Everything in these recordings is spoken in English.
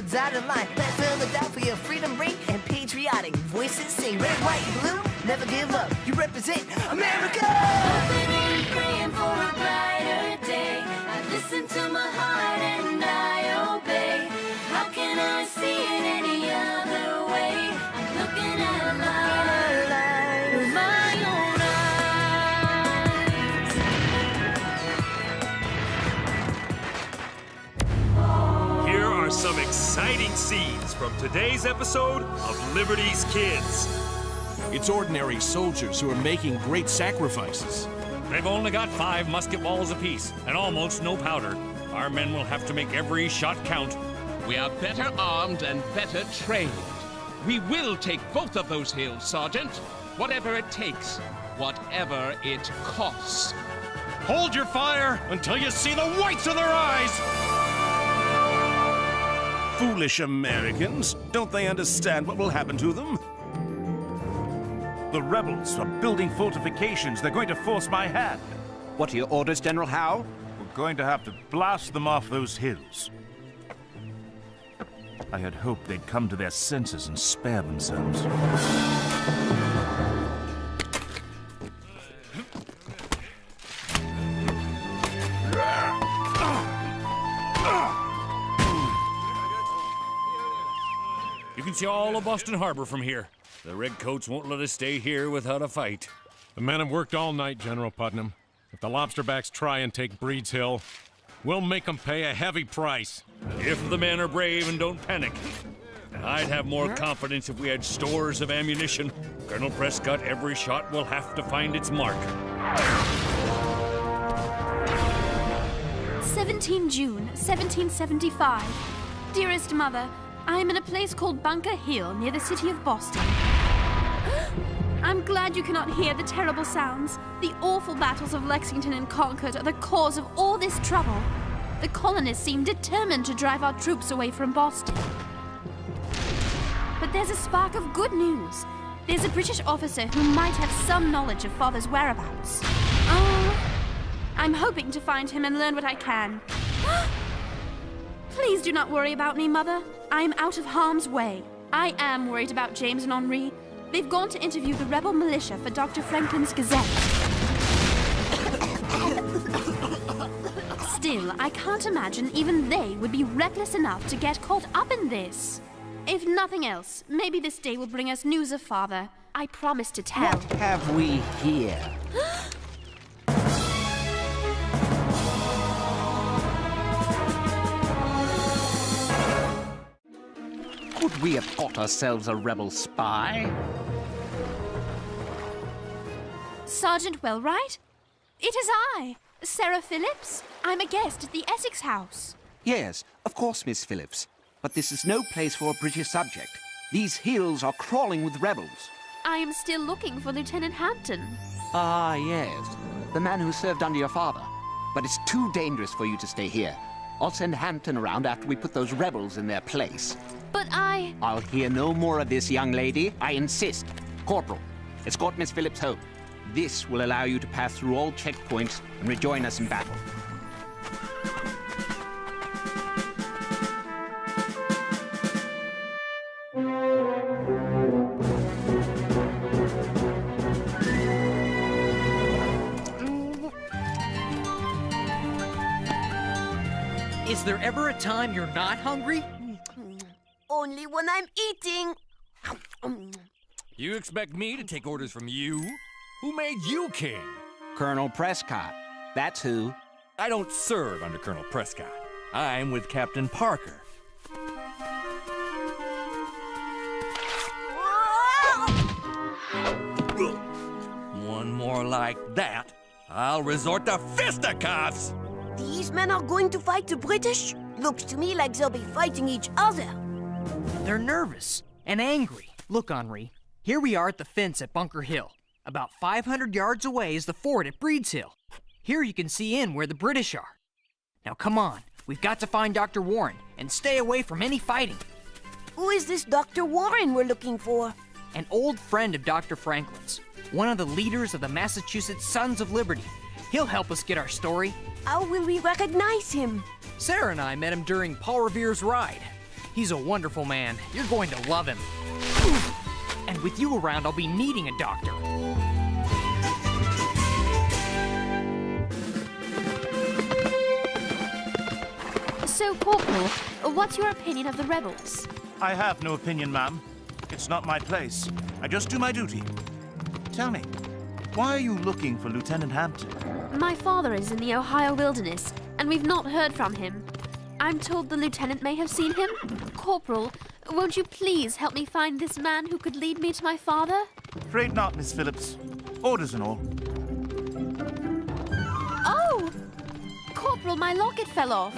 kids out of line. Let's fill the doubt for your freedom ring and patriotic voices sing. Red, white, blue, never give up. You represent America. Hoping and praying for a brighter day. I listen to my heart and I obey. How can I see it any other way? I'm looking at life with my own eyes. Here are some exciting scenes from today's episode of Liberty's Kids. It's ordinary soldiers who are making great sacrifices. They've only got 5 musket balls apiece and almost no powder. Our men will have to make every shot count. We are better armed and better trained. We will take both of those hills, Sergeant. Whatever it takes, whatever it costs. Hold your fire until you see the whites of their eyes! Foolish Americans. Don't they understand what will happen to them? The rebels are building fortifications. They're going to force my hand. What are your orders, General Howe? We're going to have to blast them off those hills. I had hoped they'd come to their senses and spare themselves. You can see all of Boston Harbor from here. The redcoats won't let us stay here without a fight. The men have worked all night, General Putnam. If the lobsterbacks try and take Breed's Hill, we'll make them pay a heavy price. If the men are brave and don't panic. I'd have more confidence if we had stores of ammunition. Colonel Prescott, every shot will have to find its mark. 17 June, 1775. Dearest Mother, I am in a place called Bunker Hill, near the city of Boston. I'm glad you cannot hear the terrible sounds. The awful battles of Lexington and Concord are the cause of all this trouble. The colonists seem determined to drive our troops away from Boston. But there's a spark of good news. There's a British officer who might have some knowledge of Father's whereabouts. Oh, I'm hoping to find him and learn what I can. Please do not worry about me, Mother. I am out of harm's way. I am worried about James and Henri. They've gone to interview the rebel militia for Dr. Franklin's Gazette. Still, I can't imagine even they would be reckless enough to get caught up in this. If nothing else, maybe this day will bring us news of Father. I promise to tell. What have we here? Could we have got ourselves a rebel spy? Sergeant Wellright? It is I, Sarah Phillips. I'm a guest at the Essex House. Yes, of course, Miss Phillips. But this is no place for a British subject. These hills are crawling with rebels. I am still looking for Lieutenant Hampton. Ah, yes. The man who served under your father. But it's too dangerous for you to stay here. I'll send Hampton around after we put those rebels in their place. But I'll hear no more of this, young lady. I insist. Corporal, escort Miss Phillips home. This will allow you to pass through all checkpoints and rejoin us in battle. Is there ever a time you're not hungry? Only when I'm eating. You expect me to take orders from you? Who made you king? Colonel Prescott. That's who. I don't serve under Colonel Prescott. I'm with Captain Parker. One more like that, I'll resort to fisticuffs! These men are going to fight the British? Looks to me like they'll be fighting each other. They're nervous and angry. Look, Henri, here we are at the fence at Bunker Hill. About 500 yards away is the fort at Breed's Hill. Here you can see in where the British are. Now come on, we've got to find Dr. Warren and stay away from any fighting. Who is this Dr. Warren we're looking for? An old friend of Dr. Franklin's, one of the leaders of the Massachusetts Sons of Liberty. He'll help us get our story. How will we recognize him? Sarah and I met him during Paul Revere's ride. He's a wonderful man. You're going to love him. And with you around, I'll be needing a doctor. So, Corporal, what's your opinion of the rebels? I have no opinion, ma'am. It's not my place. I just do my duty. Tell me, why are you looking for Lieutenant Hampton? My father is in the Ohio wilderness, and we've not heard from him. I'm told the lieutenant may have seen him. Corporal, won't you please help me find this man who could lead me to my father? Afraid not, Miss Phillips. Orders and all. Oh! Corporal, my locket fell off.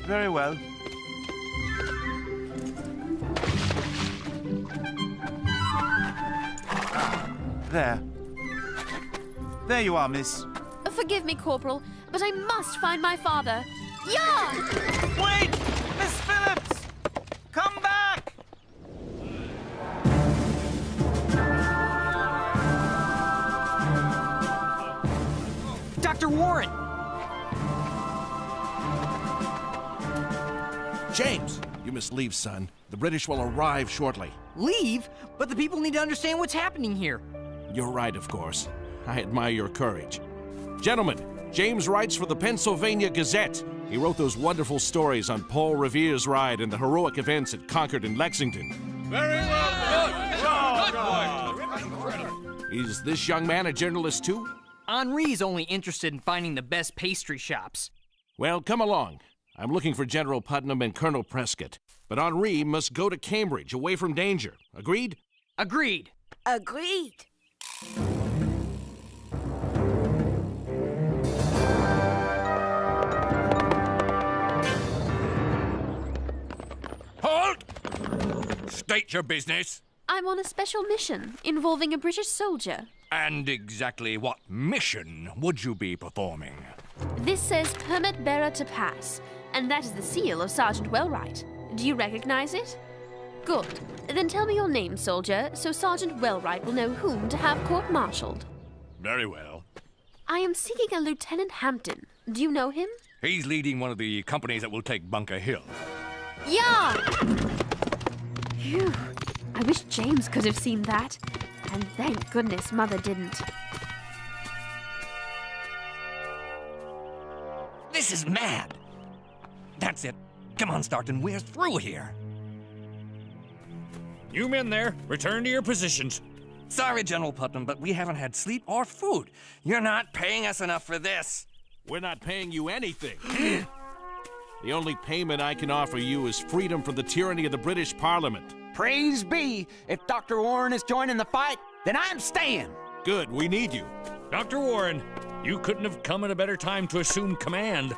Very well. There. There you are, miss. Forgive me, Corporal, but I must find my father. Yeah! Wait! Miss Phillips! Come back! Dr. Warren! James, you must leave, son. The British will arrive shortly. Leave? But the people need to understand what's happening here. You're right, of course. I admire your courage. Gentlemen, James writes for the Pennsylvania Gazette. He wrote those wonderful stories on Paul Revere's ride and the heroic events at Concord and Lexington. Very well. Good. Is this young man a journalist too? Henri's only interested in finding the best pastry shops. Well, come along. I'm looking for General Putnam and Colonel Prescott. But Henri must go to Cambridge, away from danger. Agreed? Agreed. Agreed. Halt! State your business. I'm on a special mission involving a British soldier. And exactly what mission would you be performing? This says permit bearer to pass, and that is the seal of Sergeant Wellwright. Do you recognize it? Good. Then tell me your name, soldier, so Sergeant Wellwright will know whom to have court-martialed. Very well. I am seeking a Lieutenant Hampton. Do you know him? He's leading one of the companies that will take Bunker Hill. Yeah! Phew. I wish James could have seen that. And thank goodness Mother didn't. This is mad. That's it. Come on, Starkton, we're through here. You men there, return to your positions. Sorry, General Putnam, but we haven't had sleep or food. You're not paying us enough for this. We're not paying you anything. The only payment I can offer you is freedom from the tyranny of the British Parliament. Praise be! If Dr. Warren is joining the fight, then I'm staying. Good, we need you. Dr. Warren, you couldn't have come at a better time to assume command.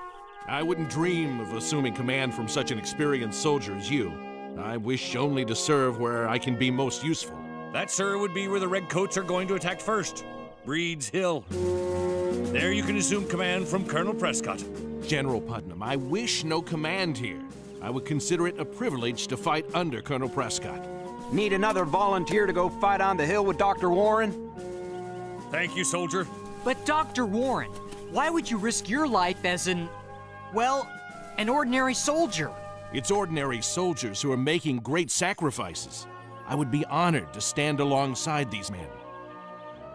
I wouldn't dream of assuming command from such an experienced soldier as you. I wish only to serve where I can be most useful. That, sir, would be where the Redcoats are going to attack first. Breed's Hill. There you can assume command from Colonel Prescott. General Putnam, I wish no command here. I would consider it a privilege to fight under Colonel Prescott. Need another volunteer to go fight on the hill with Dr. Warren? Thank you, soldier. But Dr. Warren, why would you risk your life as an ordinary soldier? It's ordinary soldiers who are making great sacrifices. I would be honored to stand alongside these men.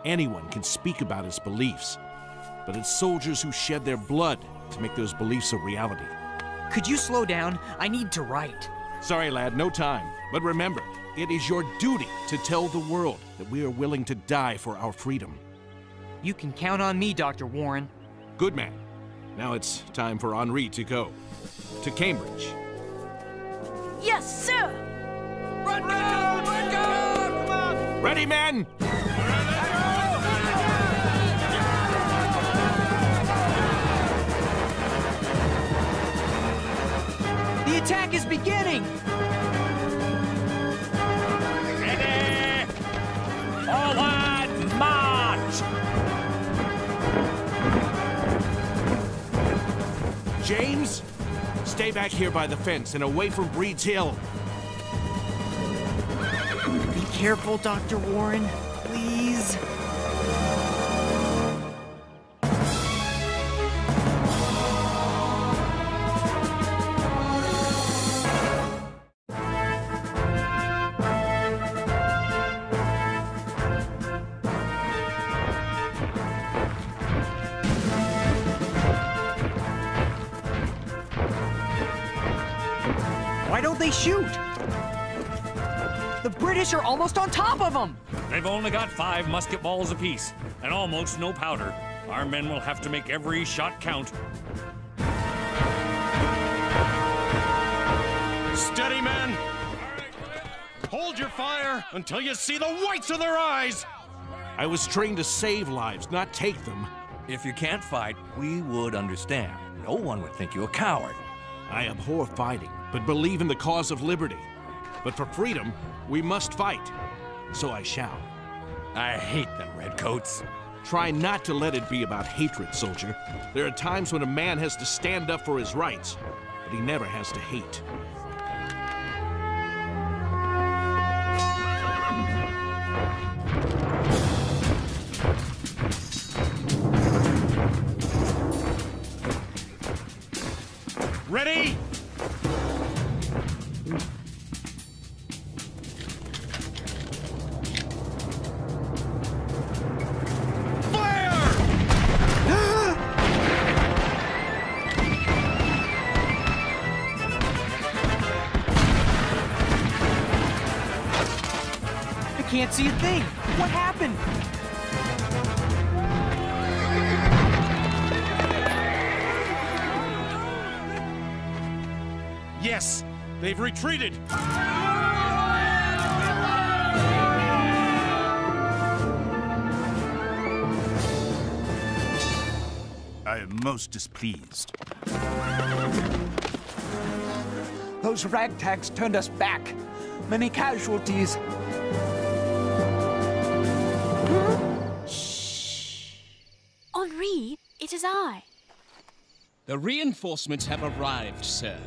Anyone can speak about his beliefs, but it's soldiers who shed their blood to make those beliefs a reality. Could you slow down? I need to write. Sorry, lad, no time. But remember, it is your duty to tell the world that we are willing to die for our freedom. You can count on me, Dr. Warren. Good man. Now it's time for Henri to go. To Cambridge. Yes, sir! Run, go! Run, go! Come on! Ready, men? The attack is beginning! Ready! Forward march! James, stay back here by the fence and away from Breed's Hill. Be careful, Dr. Warren, please. Why don't they shoot? The British are almost on top of them! They've only got 5 musket balls apiece, and almost no powder. Our men will have to make every shot count. Steady, men! Hold your fire until you see the whites of their eyes! I was trained to save lives, not take them. If you can't fight, we would understand. No one would think you a coward. I abhor fighting, but believe in the cause of liberty. But for freedom, we must fight. So I shall. I hate them redcoats. Try not to let it be about hatred, soldier. There are times when a man has to stand up for his rights, but he never has to hate. Ready? I can't see a thing! What happened? Yes, they've retreated. I am most displeased. Those ragtags turned us back. Many casualties. Henri, it is I. The reinforcements have arrived, sir.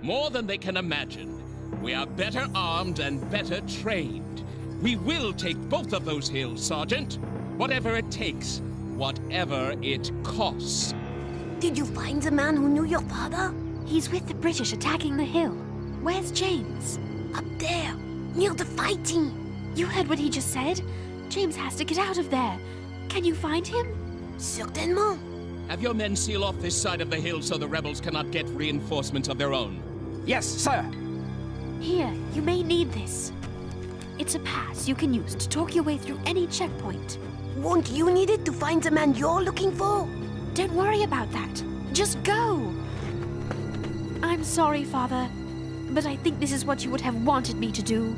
More than they can imagine. We are better armed and better trained. We will take both of those hills, Sergeant. Whatever it takes. Whatever it costs. Did you find the man who knew your father? He's with the British attacking the hill. Where's James? Up there, near the fighting. You heard what he just said? James has to get out of there. Can you find him? Certainement. Have your men seal off this side of the hill so the rebels cannot get reinforcements of their own. Yes, sir. Here, you may need this. It's a pass you can use to talk your way through any checkpoint. Won't you need it to find the man you're looking for? Don't worry about that. Just go. I'm sorry, Father, but I think this is what you would have wanted me to do.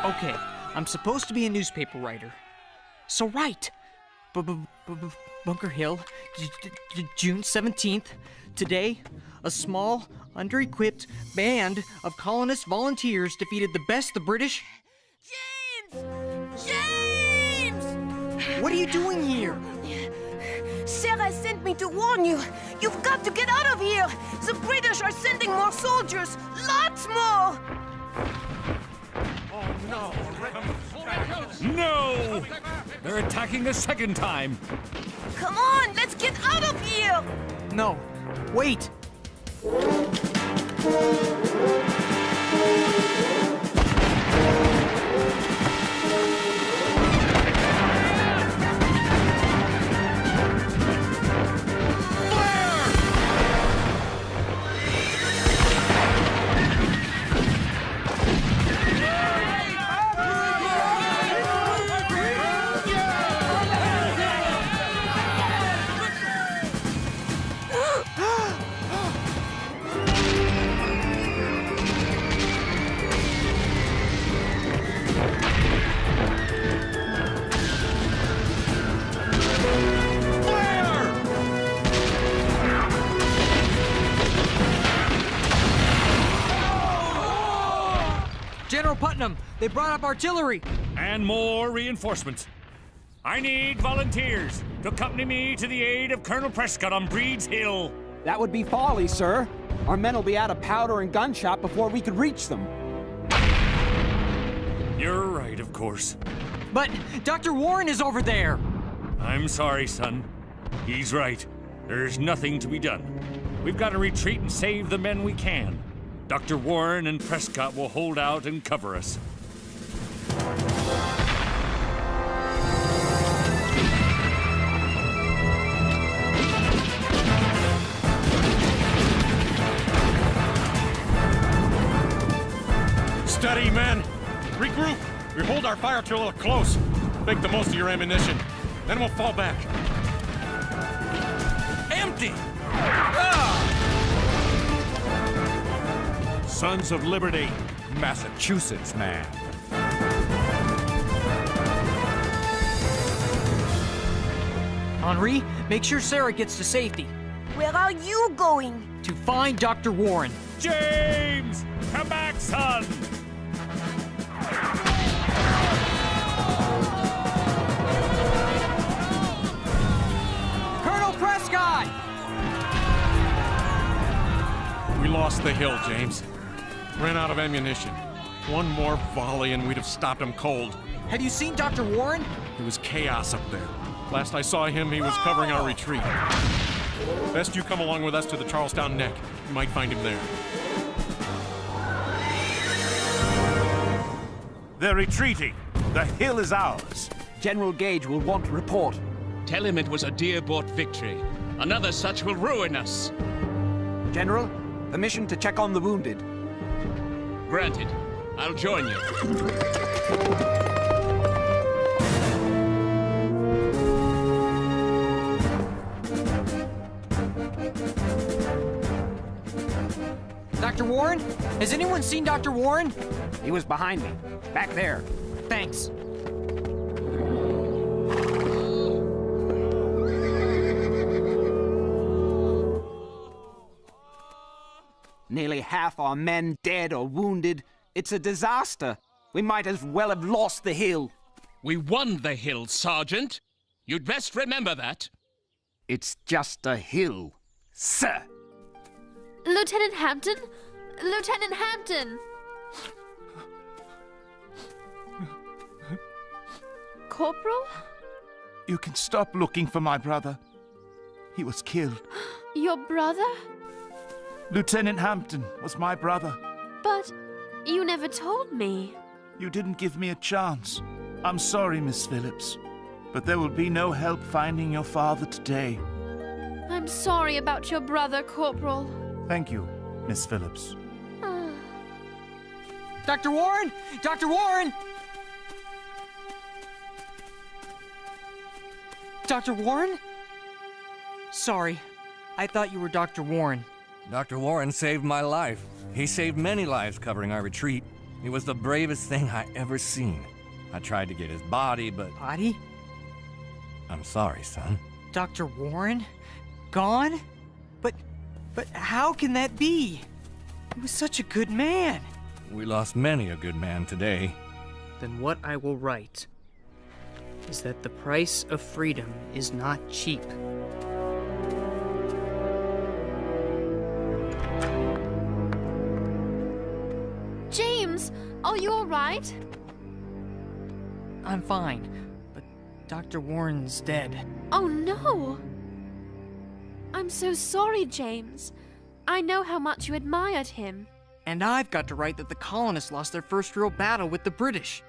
Okay, I'm supposed to be a newspaper writer. So write. Bunker Hill, June 17th. Today, a small, under-equipped band of colonist volunteers defeated the best the British... James! James! What are you doing here? Sarah sent me to warn you. You've got to get out of here. The British are sending more soldiers. Lots more. Oh, no. No! They're attacking a second time. Come on, let's get out of here. No, wait. General Putnam, they brought up artillery. And more reinforcements. I need volunteers to accompany me to the aid of Colonel Prescott on Breed's Hill. That would be folly, sir. Our men will be out of powder and gunshot before we could reach them. You're right, of course. But Dr. Warren is over there. I'm sorry, son. He's right. There's nothing to be done. We've got to retreat and save the men we can. Dr. Warren and Prescott will hold out and cover us. our fire too a little close. Make the most of your ammunition. Then we'll fall back. Empty! Sons of Liberty, Massachusetts man. Henri, make sure Sarah gets to safety. Where are you going? To find Dr. Warren. James! Come back, son! Colonel Prescott! We lost the hill, James. Ran out of ammunition. One more volley and we'd have stopped him cold. Have you seen Dr. Warren? It was chaos up there. Last I saw him, he was covering our retreat. Best you come along with us to the Charlestown Neck. You might find him there. They're retreating. The hill is ours. General Gage will want to report. Tell him it was a dear-bought victory. Another such will ruin us. General, permission to check on the wounded. Granted. I'll join you. Dr. Warren? Has anyone seen Dr. Warren? He was behind me. Back there. Thanks. Nearly half our men dead or wounded. It's a disaster. We might as well have lost the hill. We won the hill, Sergeant. You'd best remember that. It's just a hill, sir. Lieutenant Hampton? Lieutenant Hampton! Corporal? You can stop looking for my brother. He was killed. Your brother? Lieutenant Hampton was my brother. But you never told me. You didn't give me a chance. I'm sorry, Miss Phillips, but there will be no help finding your father today. I'm sorry about your brother, Corporal. Thank you, Miss Phillips. Dr. Warren! Dr. Warren! Dr. Warren? Sorry. I thought you were Dr. Warren. Dr. Warren saved my life. He saved many lives covering our retreat. It was the bravest thing I ever seen. I tried to get his body, but... Body? I'm sorry, son. Dr. Warren? Gone? But how can that be? He was such a good man. We lost many a good man today. Then what I will write is that the price of freedom is not cheap. James, are you all right? I'm fine, but Dr. Warren's dead. Oh no! I'm so sorry, James. I know how much you admired him. And I've got to write that the colonists lost their first real battle with the British.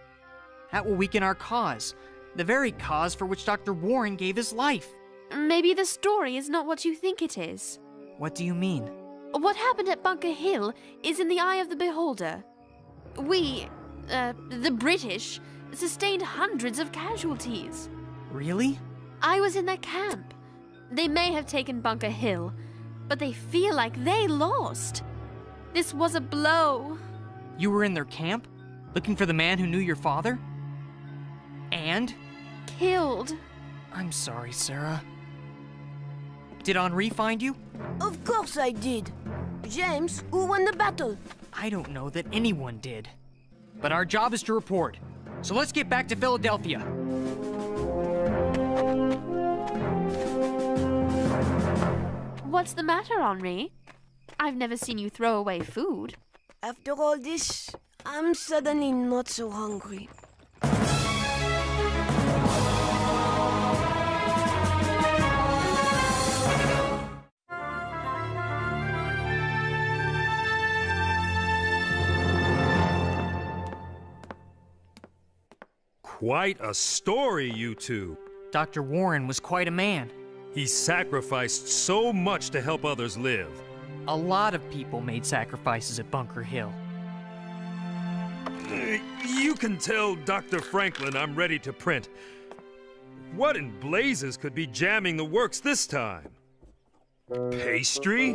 That will weaken our cause, the very cause for which Dr. Warren gave his life. Maybe the story is not what you think it is. What do you mean? What happened at Bunker Hill is in the eye of the beholder. We, the British, sustained hundreds of casualties. Really? I was in their camp. They may have taken Bunker Hill, but they feel like they lost. This was a blow. You were in their camp, looking for the man who knew your father? And? Killed. I'm sorry, Sarah. Did Henri find you? Of course I did. James, who won the battle? I don't know that anyone did. But our job is to report. So let's get back to Philadelphia. What's the matter, Henri? I've never seen you throw away food. After all this, I'm suddenly not so hungry. Quite a story, you two. Dr. Warren was quite a man. He sacrificed so much to help others live. A lot of people made sacrifices at Bunker Hill. You can tell Dr. Franklin I'm ready to print. What in blazes could be jamming the works this time? Pastry?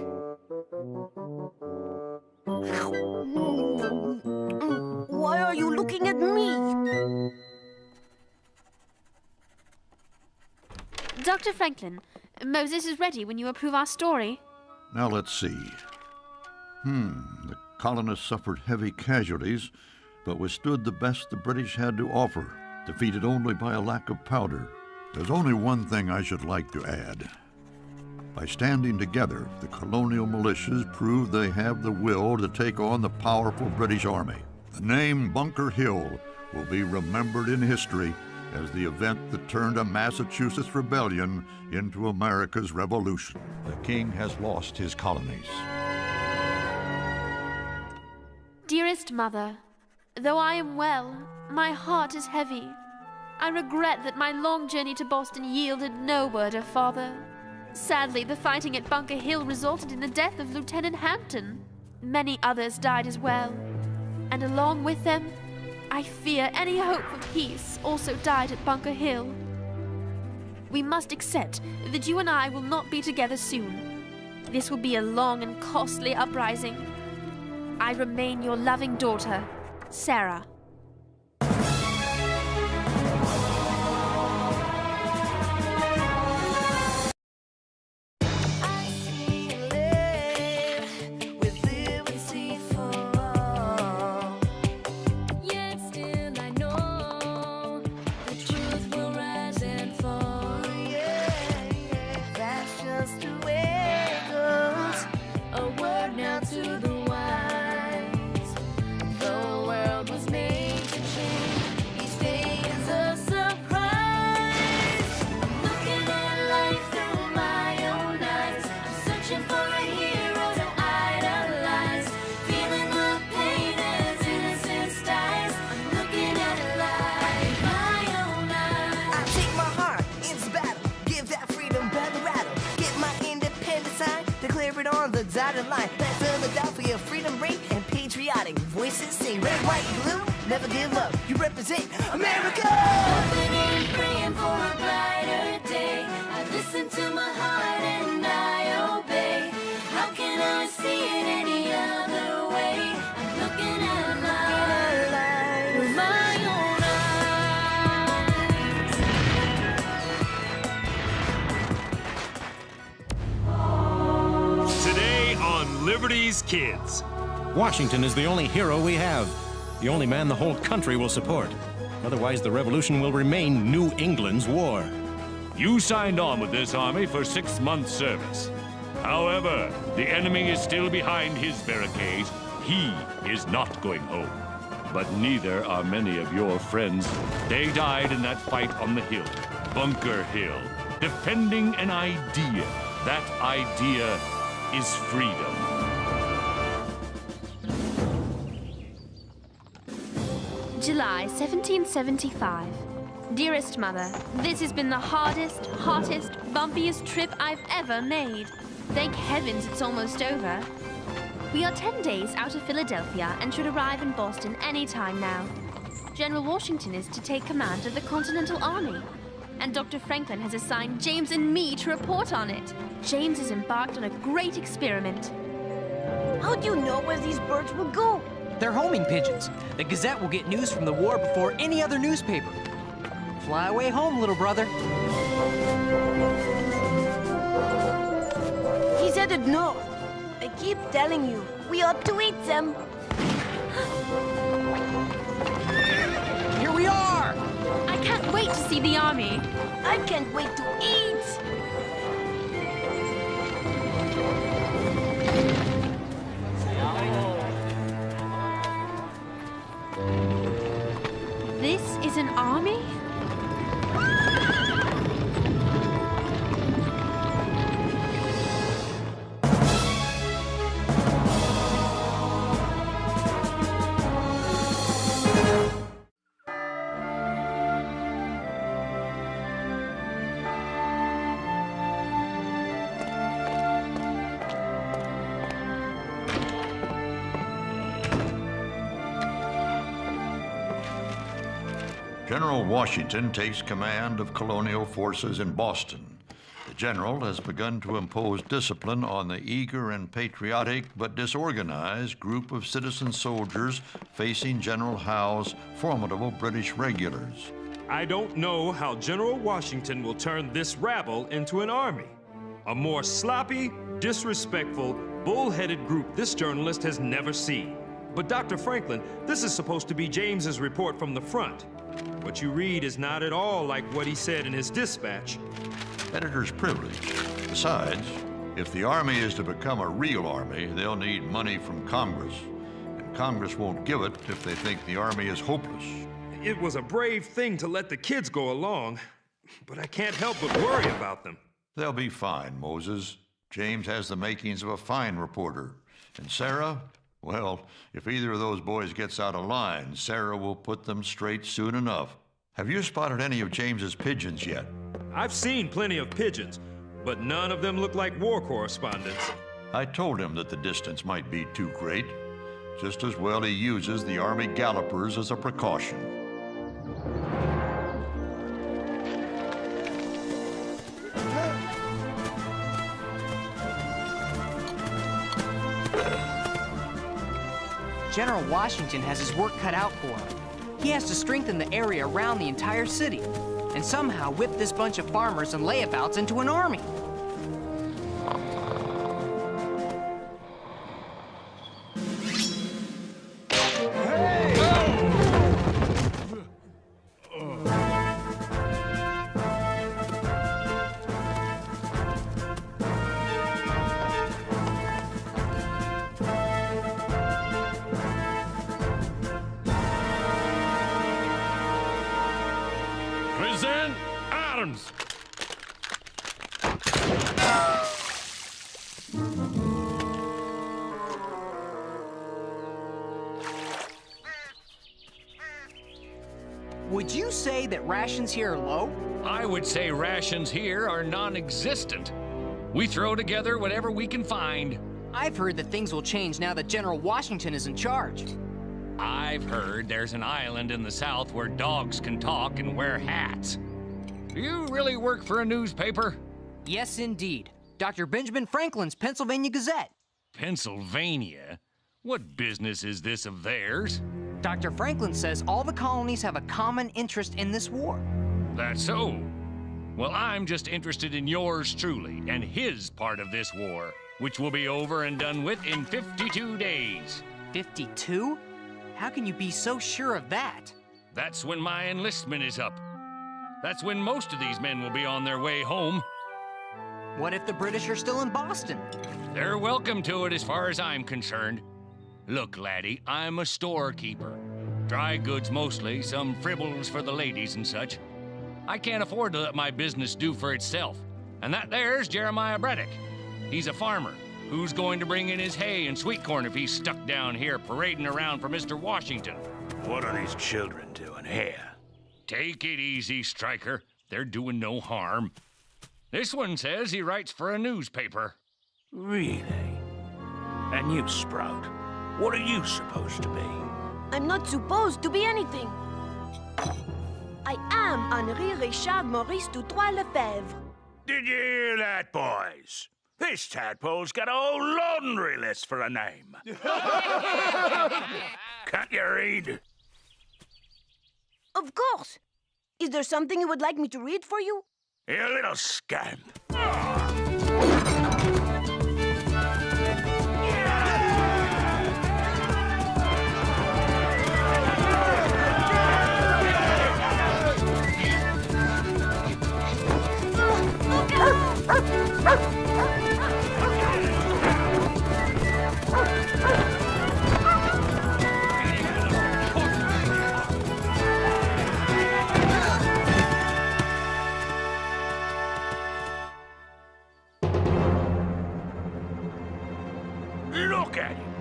Why are you looking at me? Dr. Franklin, Moses is ready when you approve our story. Now let's see. The colonists suffered heavy casualties, but withstood the best the British had to offer, defeated only by a lack of powder. There's only one thing I should like to add. By standing together, the colonial militias prove they have the will to take on the powerful British Army. The name Bunker Hill will be remembered in history as the event that turned a Massachusetts rebellion into America's revolution. The king has lost his colonies. Dearest Mother, though I am well, my heart is heavy. I regret that my long journey to Boston yielded no word of father. Sadly, the fighting at Bunker Hill resulted in the death of Lieutenant Hampton. Many others died as well, and along with them, I fear any hope for peace also died at Bunker Hill. We must accept that you and I will not be together soon. This will be a long and costly uprising. I remain your loving daughter, Sarah. Line. Let Philadelphia freedom ring and patriotic voices sing. Red, white, blue, never give up. You represent America. Hoping and praying for a brighter day. I listen to my heart and I obey. How can I see it any other way? I'm looking at life with my own eyes. Today on Liberty's Kids. Washington is the only hero we have. The only man the whole country will support. Otherwise, the revolution will remain New England's war. You signed on with this army for 6 months' service. However, the enemy is still behind his barricades. He is not going home. But neither are many of your friends. They died in that fight on the hill, Bunker Hill, defending an idea. That idea is freedom. July 1775. Dearest Mother, this has been the hardest, hottest, bumpiest trip I've ever made. Thank heavens it's almost over. We are 10 days out of Philadelphia and should arrive in Boston any time now. General Washington is to take command of the Continental Army, and Dr. Franklin has assigned James and me to report on it. James is embarked on a great experiment. How do you know where these birds will go? They're homing pigeons. The Gazette will get news from the war before any other newspaper. Fly away home, little brother. He's headed north. I keep telling you, we ought to eat them. Here we are! I can't wait to see the army. I can't wait to eat. This is an army? General Washington takes command of colonial forces in Boston. The general has begun to impose discipline on the eager and patriotic but disorganized group of citizen soldiers facing General Howe's formidable British regulars. I don't know how General Washington will turn this rabble into an army. A more sloppy, disrespectful, bull-headed group this journalist has never seen. But Dr. Franklin, this is supposed to be James's report from the front. What you read is not at all like what he said in his dispatch. Editor's privilege. Besides, if the army is to become a real army, they'll need money from Congress. And Congress won't give it if they think the army is hopeless. It was a brave thing to let the kids go along, but I can't help but worry about them. They'll be fine, Moses. James has the makings of a fine reporter. And Sarah, well, if either of those boys gets out of line, Sarah will put them straight soon enough. Have you spotted any of James's pigeons yet? I've seen plenty of pigeons, but none of them look like war correspondents. I told him that the distance might be too great. Just as well he uses the Army gallopers as a precaution. General Washington has his work cut out for him. He has to strengthen the area around the entire city and somehow whip this bunch of farmers and layabouts into an army. Present Adams. Would you say that rations here are low? I would say rations here are non-existent. We throw together whatever we can find. I've heard that things will change now that General Washington is in charge. I've heard there's an island in the south where dogs can talk and wear hats. Do you really work for a newspaper? Yes, indeed. Dr. Benjamin Franklin's Pennsylvania Gazette. Pennsylvania? What business is this of theirs? Dr. Franklin says all the colonies have a common interest in this war. That's so. Well, I'm just interested in yours truly and his part of this war, which will be over and done with in 52 days. 52? How can you be so sure of that? That's when my enlistment is up. That's when most of these men will be on their way home. What if the British are still in Boston? They're welcome to it as far as I'm concerned. Look, laddie, I'm a storekeeper. Dry goods mostly, some fribbles for the ladies and such. I can't afford to let my business do for itself. And that there's Jeremiah Braddock. He's a farmer who's going to bring in his hay and sweet corn if he's stuck down here parading around for Mr. Washington. What are these children doing here? Take it easy, Stryker. They're doing no harm. This one says he writes for a newspaper. Really? And you, Sprout, what are you supposed to be? I'm not supposed to be anything. I am Henri Richard Maurice Dutrois Lefebvre. Did you hear that, boys? This tadpole's got a whole laundry list for a name. Can't you read? Of course. Is there something you would like me to read for you? You little scamp. Look at him,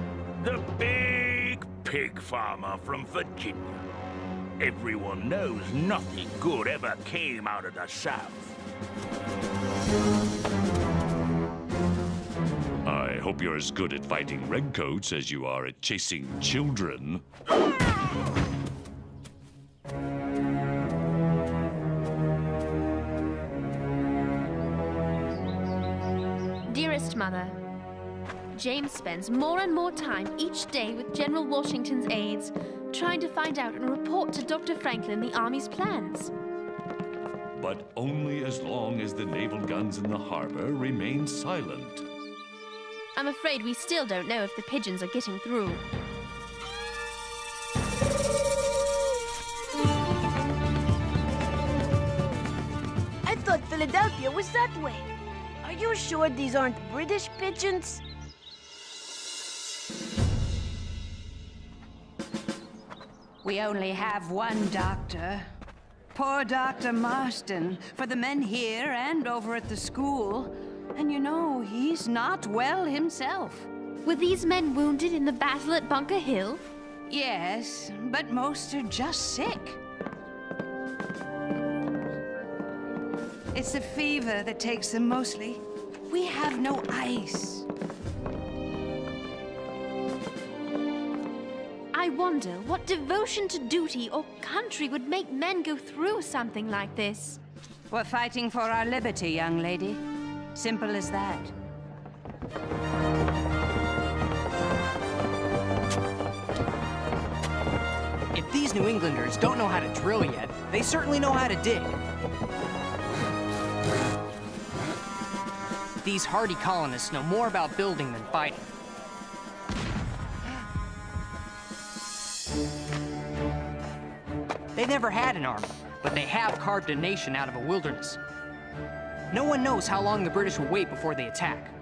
the big pig farmer from Virginia. Everyone knows nothing good ever came out of the South. I hope you're as good at fighting redcoats as you are at chasing children. Dearest Mother, James spends more and more time each day with General Washington's aides, trying to find out and report to Dr. Franklin the Army's plans. But only as long as the naval guns in the harbor remain silent. I'm afraid we still don't know if the pigeons are getting through. I thought Philadelphia was that way. Are you sure these aren't British pigeons? We only have one doctor. Poor Dr. Marston, for the men here and over at the school. And you know, he's not well himself. Were these men wounded in the battle at Bunker Hill? Yes, but most are just sick. It's the fever that takes them mostly. We have no ice. I wonder what devotion to duty or country would make men go through something like this. We're fighting for our liberty, young lady. Simple as that. If these New Englanders don't know how to drill yet, they certainly know how to dig. These hardy colonists know more about building than fighting. They never had an army, but they have carved a nation out of a wilderness. No one knows how long the British will wait before they attack.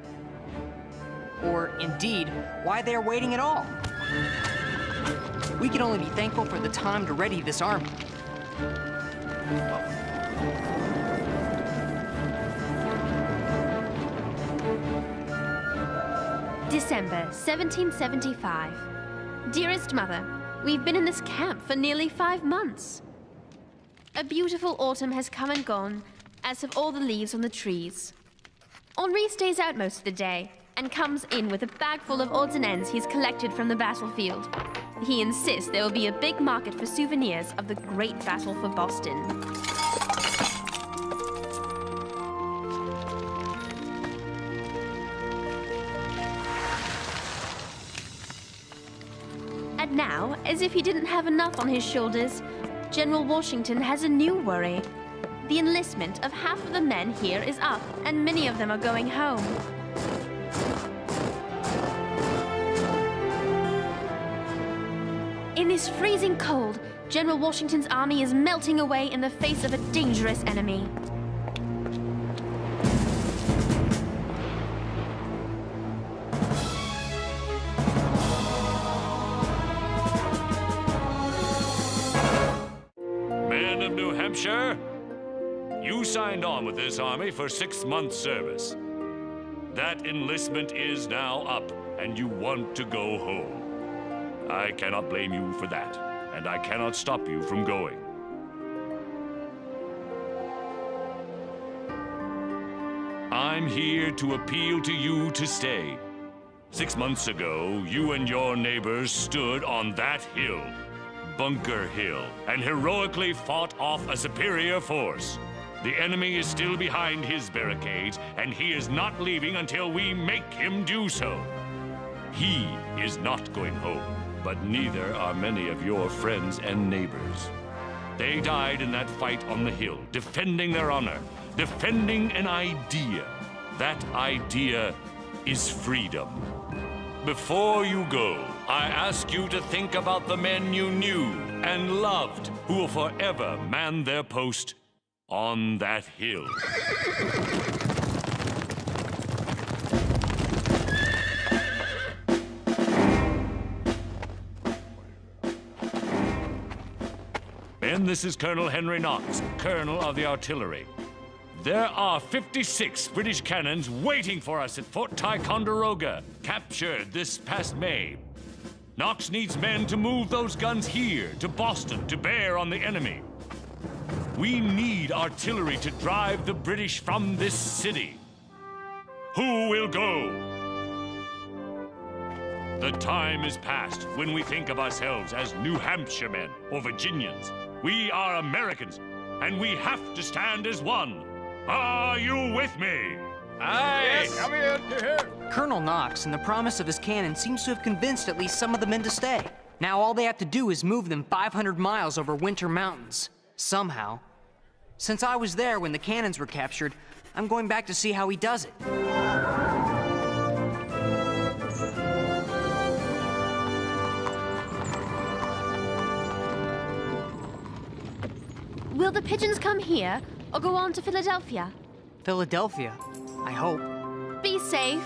Or, indeed, why they're waiting at all. We can only be thankful for the time to ready this army. December 1775. Dearest Mother, we've been in this camp for nearly 5 months. A beautiful autumn has come and gone, as have all the leaves on the trees. Henri stays out most of the day and comes in with a bag full of odds and ends he's collected from the battlefield. He insists there will be a big market for souvenirs of the great battle for Boston. And now, as if he didn't have enough on his shoulders, General Washington has a new worry. The enlistment of half of the men here is up, and many of them are going home. In this freezing cold, General Washington's army is melting away in the face of a dangerous enemy. Men of New Hampshire, you signed on with this army for 6 months' service. That enlistment is now up, and you want to go home. I cannot blame you for that, and I cannot stop you from going. I'm here to appeal to you to stay. 6 months ago, you and your neighbors stood on that hill, Bunker Hill, and heroically fought off a superior force. The enemy is still behind his barricades, and he is not leaving until we make him do so. He is not going home, but neither are many of your friends and neighbors. They died in that fight on the hill, defending their honor, defending an idea. That idea is freedom. Before you go, I ask you to think about the men you knew and loved who will forever man their post on that hill. Men, this is Colonel Henri Knox, Colonel of the Artillery. There are 56 British cannons waiting for us at Fort Ticonderoga, captured this past May. Knox needs men to move those guns here, to Boston, to bear on the enemy. We need artillery to drive the British from this city. Who will go? The time is past when we think of ourselves as New Hampshire men or Virginians. We are Americans, and we have to stand as one. Are you with me? Aye! Come in! Here. Colonel Knox and the promise of his cannon seems to have convinced at least some of the men to stay. Now all they have to do is move them 500 miles over winter mountains. Somehow. Since I was there when the cannons were captured, I'm going back to see how he does it. Will the pigeons come here or go on to Philadelphia? Philadelphia, I hope. Be safe.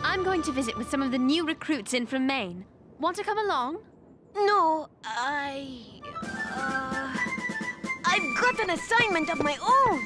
I'm going to visit with some of the new recruits in from Maine. Want to come along? No, I've got an assignment of my own.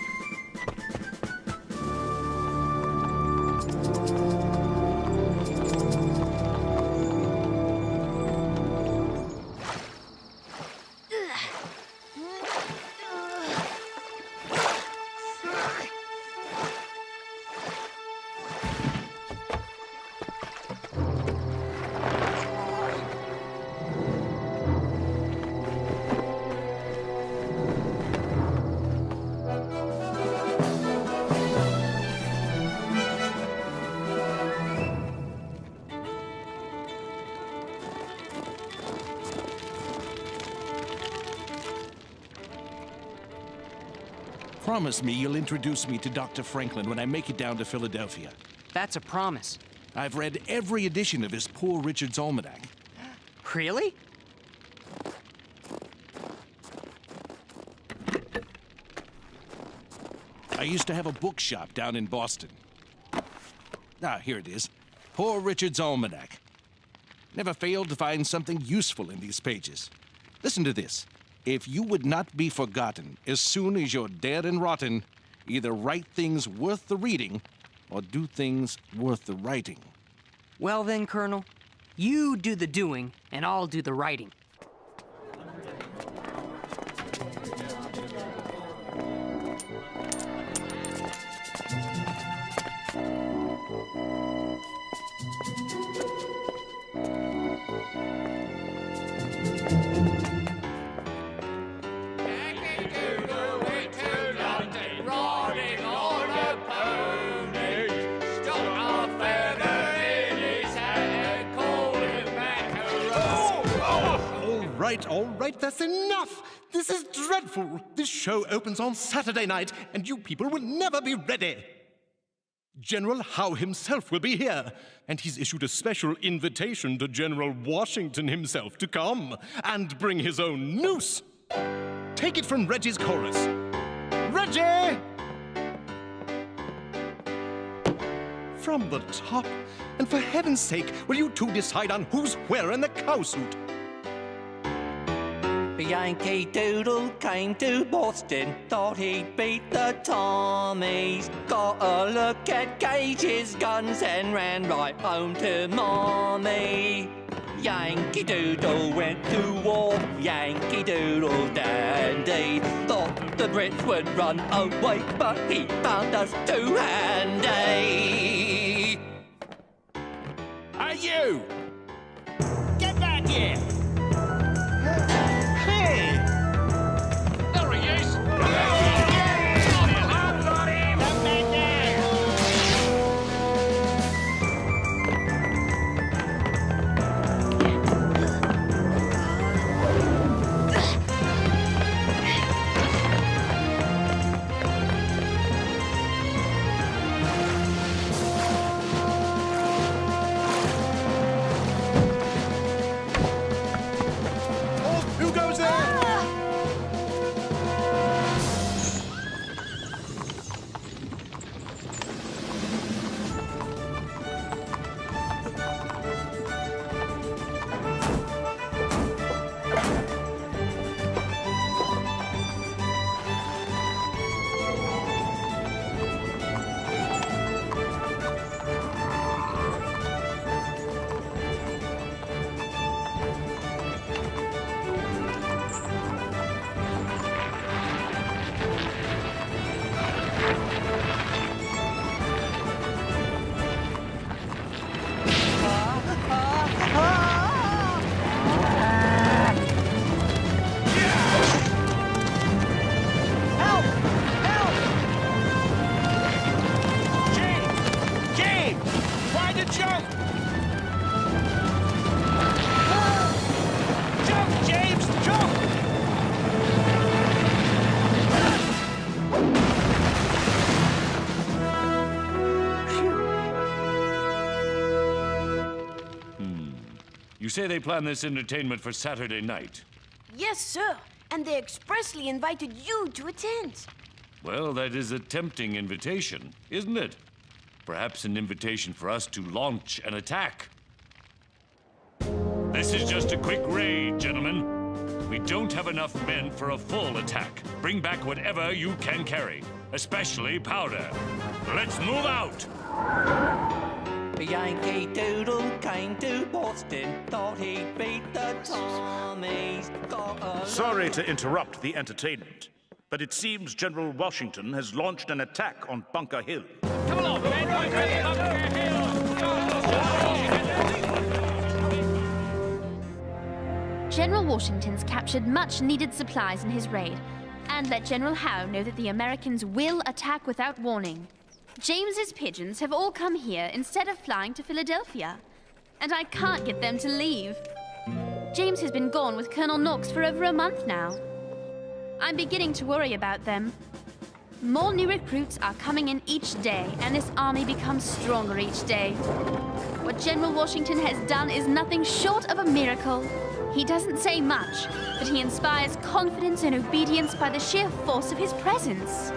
Promise me you'll introduce me to Dr. Franklin when I make it down to Philadelphia. That's a promise. I've read every edition of his Poor Richard's Almanac. Really? I used to have a bookshop down in Boston. Ah, here it is. Poor Richard's Almanac. Never failed to find something useful in these pages. Listen to this. If you would not be forgotten as soon as you're dead and rotten, either write things worth the reading or do things worth the writing. Well then, Colonel, you do the doing and I'll do the writing. All right, that's enough! This is dreadful! This show opens on Saturday night, and you people will never be ready! General Howe himself will be here, and he's issued a special invitation to General Washington himself to come and bring his own noose! Take it from Reggie's chorus. Reggie! From the top, and for heaven's sake, will you two decide on who's wearing the cowsuit? Yankee Doodle came to Boston, thought he'd beat the Tommies. Got a look at Gage's guns and ran right home to Mommy. Yankee Doodle went to war, Yankee Doodle dandy. Thought the Brits would run away, but he found us too handy. Hey, you! Get back here! There he is! You say they planned this entertainment for Saturday night? Yes, sir. And they expressly invited you to attend. Well, that is a tempting invitation, isn't it? Perhaps an invitation for us to launch an attack. This is just a quick raid, gentlemen. We don't have enough men for a full attack. Bring back whatever you can carry, especially powder. Let's move out! The Yankee Doodle came to Boston, thought he'd beat the Tommies. Sorry to interrupt the entertainment, but it seems General Washington has launched an attack on Bunker Hill. Come along, General Washington's captured much-needed supplies in his raid, and let General Howe know that the Americans will attack without warning. James's pigeons have all come here instead of flying to Philadelphia, and I can't get them to leave. James has been gone with Colonel Knox for over a month now. I'm beginning to worry about them. More new recruits are coming in each day, and this army becomes stronger each day. What General Washington has done is nothing short of a miracle. He doesn't say much, but he inspires confidence and obedience by the sheer force of his presence.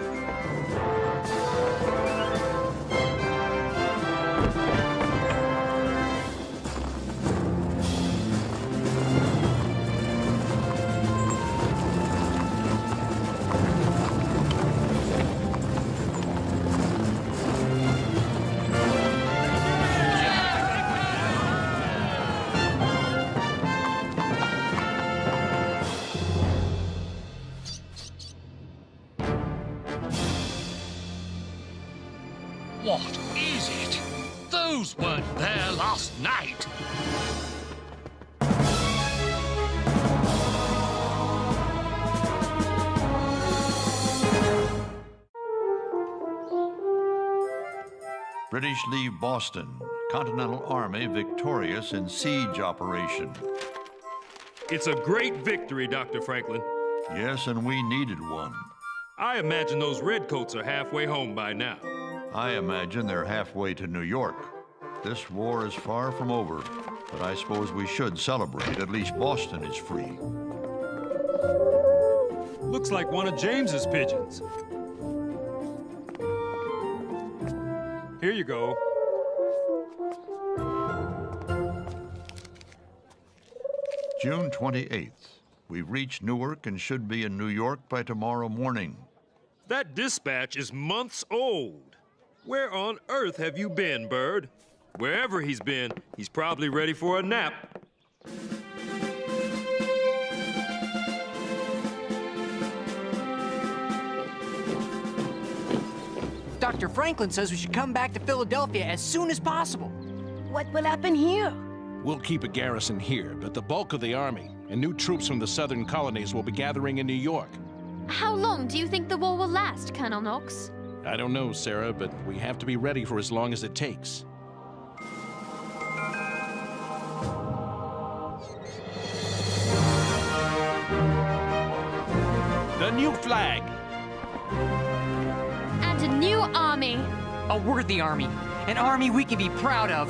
What is it? Those weren't there last night. British leave Boston. Continental Army victorious in siege operation. It's a great victory, Dr. Franklin. Yes, and we needed one. I imagine those redcoats are halfway home by now. I imagine they're halfway to New York. This war is far from over, but I suppose we should celebrate. At least Boston is free. Looks like one of James's pigeons. Here you go. June 28th. We've reached Newark and should be in New York by tomorrow morning. That dispatch is months old. Where on earth have you been, Bird? Wherever he's been, he's probably ready for a nap. Dr. Franklin says we should come back to Philadelphia as soon as possible. What will happen here? We'll keep a garrison here, but the bulk of the army and new troops from the southern colonies will be gathering in New York. How long do you think the war will last, Colonel Knox? I don't know, Sarah, but we have to be ready for as long as it takes. The new flag! And a new army. A worthy army. An army we can be proud of.